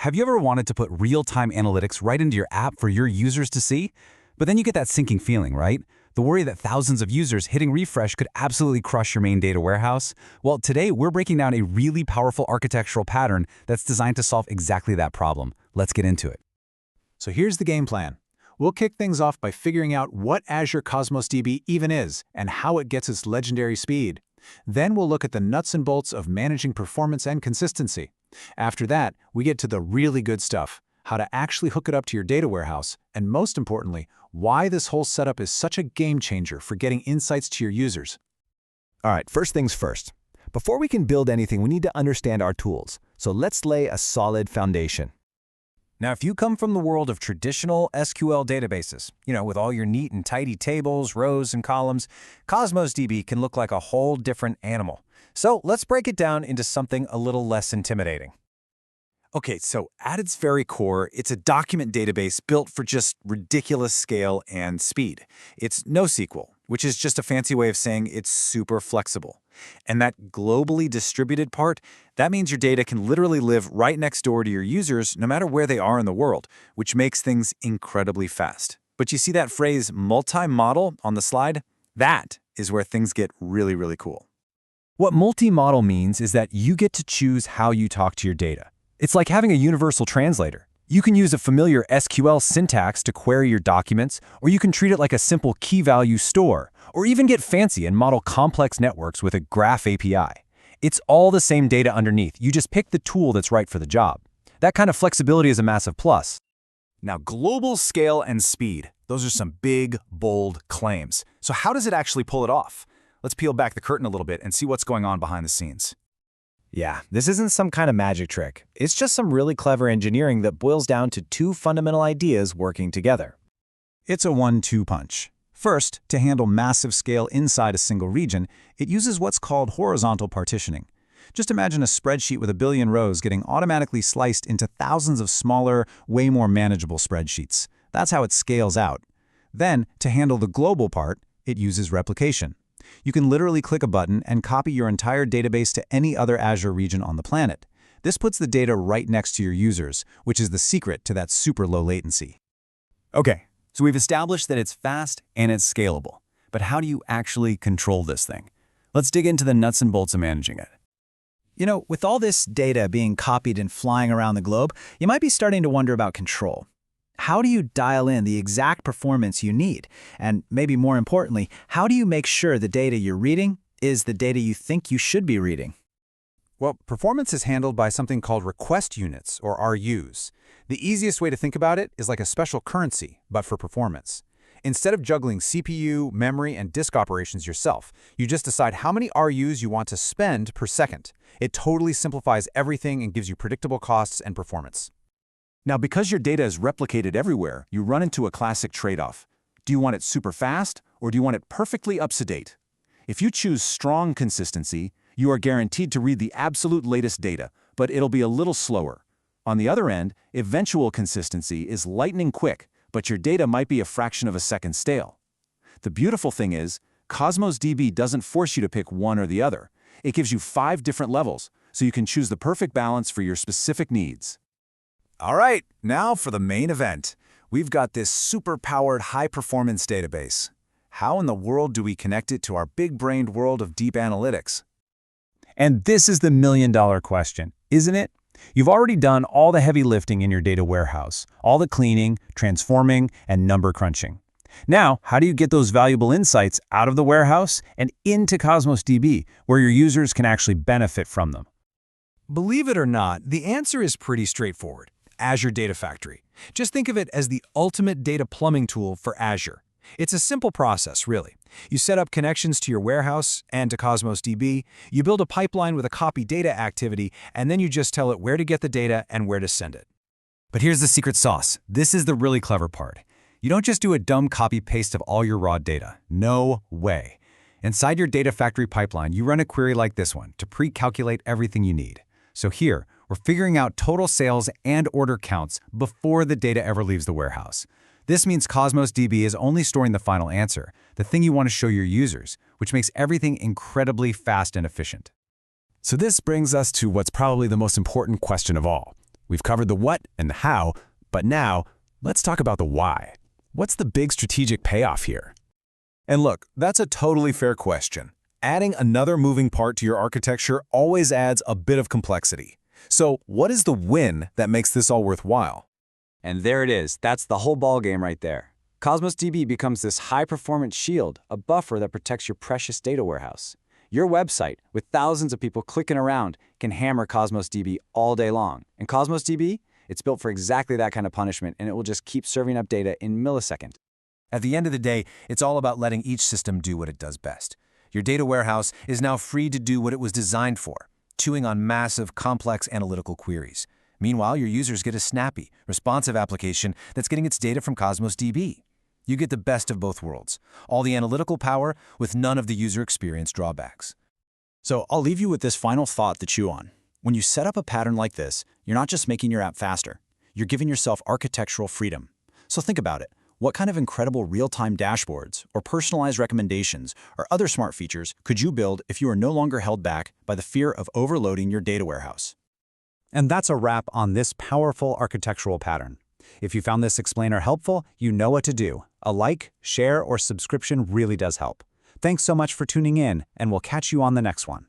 Have you ever wanted to put real-time analytics right into your app for your users to see? But then you get that sinking feeling, right? The worry that thousands of users hitting refresh could absolutely crush your main data warehouse? Well, today we're breaking down a really powerful architectural pattern that's designed to solve exactly that problem. Let's get into it. So here's the game plan. We'll kick things off by figuring out what Azure Cosmos DB even is and how it gets its legendary speed. Then we'll look at the nuts and bolts of managing performance and consistency. After that, we get to the really good stuff, how to actually hook it up to your data warehouse, and most importantly, why this whole setup is such a game changer for getting insights to your users. All right, first things first. Before we can build anything, we need to understand our tools. So let's lay a solid foundation. Now, if you come from the world of traditional SQL databases, with all your neat and tidy tables, rows, and columns, Cosmos DB can look like a whole different animal. So let's break it down into something a little less intimidating. Okay, so at its very core, it's a document database built for just ridiculous scale and speed. It's NoSQL, which is just a fancy way of saying it's super flexible. And that globally distributed part, that means your data can literally live right next door to your users no matter where they are in the world, which makes things incredibly fast. But you see that phrase multi-model on the slide? That is where things get really, really cool. What multi-model means is that you get to choose how you talk to your data. It's like having a universal translator. You can use a familiar SQL syntax to query your documents, or you can treat it like a simple key-value store, or even get fancy and model complex networks with a graph API. It's all the same data underneath. You just pick the tool that's right for the job. That kind of flexibility is a massive plus. Now, global scale and speed, those are some big, bold claims. So how does it actually pull it off? Let's peel back the curtain a little bit and see what's going on behind the scenes. Yeah, this isn't some kind of magic trick. It's just some really clever engineering that boils down to two fundamental ideas working together. It's a 1-2 punch. First, to handle massive scale inside a single region, it uses what's called horizontal partitioning. Just imagine a spreadsheet with a billion rows getting automatically sliced into thousands of smaller, way more manageable spreadsheets. That's how it scales out. Then, to handle the global part, it uses replication. You can literally click a button and copy your entire database to any other Azure region on the planet. This puts the data right next to your users, which is the secret to that super low latency. Okay, so we've established that it's fast and it's scalable. But how do you actually control this thing? Let's dig into the nuts and bolts of managing it. With all this data being copied and flying around the globe, you might be starting to wonder about control. How do you dial in the exact performance you need? And maybe more importantly, how do you make sure the data you're reading is the data you think you should be reading? Well, performance is handled by something called request units, or RUs. The easiest way to think about it is like a special currency, but for performance. Instead of juggling CPU, memory, and disk operations yourself, you just decide how many RUs you want to spend per second. It totally simplifies everything and gives you predictable costs and performance. Now, because your data is replicated everywhere, you run into a classic trade-off. Do you want it super fast, or do you want it perfectly up-to-date? If you choose strong consistency, you are guaranteed to read the absolute latest data, but it'll be a little slower. On the other end, eventual consistency is lightning quick, but your data might be a fraction of a second stale. The beautiful thing is, Cosmos DB doesn't force you to pick one or the other. It gives you 5 different levels, so you can choose the perfect balance for your specific needs. All right, now for the main event. We've got this super-powered high-performance database. How in the world do we connect it to our big-brained world of deep analytics? And this is the million-dollar question, isn't it? You've already done all the heavy lifting in your data warehouse, all the cleaning, transforming, and number crunching. Now, how do you get those valuable insights out of the warehouse and into Cosmos DB, where your users can actually benefit from them? Believe it or not, the answer is pretty straightforward. Azure Data Factory. Just think of it as the ultimate data plumbing tool for Azure. It's a simple process, really. You set up connections to your warehouse and to Cosmos DB, you build a pipeline with a copy data activity, and then you just tell it where to get the data and where to send it. But here's the secret sauce. This is the really clever part. You don't just do a dumb copy-paste of all your raw data. No way. Inside your Data Factory pipeline, you run a query like this one to pre-calculate everything you need. So here, we're figuring out total sales and order counts before the data ever leaves the warehouse. This means Cosmos DB is only storing the final answer, the thing you want to show your users, which makes everything incredibly fast and efficient. So this brings us to what's probably the most important question of all. We've covered the what and the how, but now, let's talk about the why. What's the big strategic payoff here? And look, that's a totally fair question. Adding another moving part to your architecture always adds a bit of complexity. So what is the win that makes this all worthwhile? And there it is. That's the whole ballgame right there. Cosmos DB becomes this high-performance shield, a buffer that protects your precious data warehouse. Your website, with thousands of people clicking around, can hammer Cosmos DB all day long. And Cosmos DB, it's built for exactly that kind of punishment, and it will just keep serving up data in milliseconds. At the end of the day, it's all about letting each system do what it does best. Your data warehouse is now free to do what it was designed for, chewing on massive, complex analytical queries. Meanwhile, your users get a snappy, responsive application that's getting its data from Cosmos DB. You get the best of both worlds, all the analytical power with none of the user experience drawbacks. So I'll leave you with this final thought to chew on. When you set up a pattern like this, you're not just making your app faster. You're giving yourself architectural freedom. So think about it. What kind of incredible real-time dashboards or personalized recommendations or other smart features could you build if you are no longer held back by the fear of overloading your data warehouse? And that's a wrap on this powerful architectural pattern. If you found this explainer helpful, you know what to do. A like, share, or subscription really does help. Thanks so much for tuning in, and we'll catch you on the next one.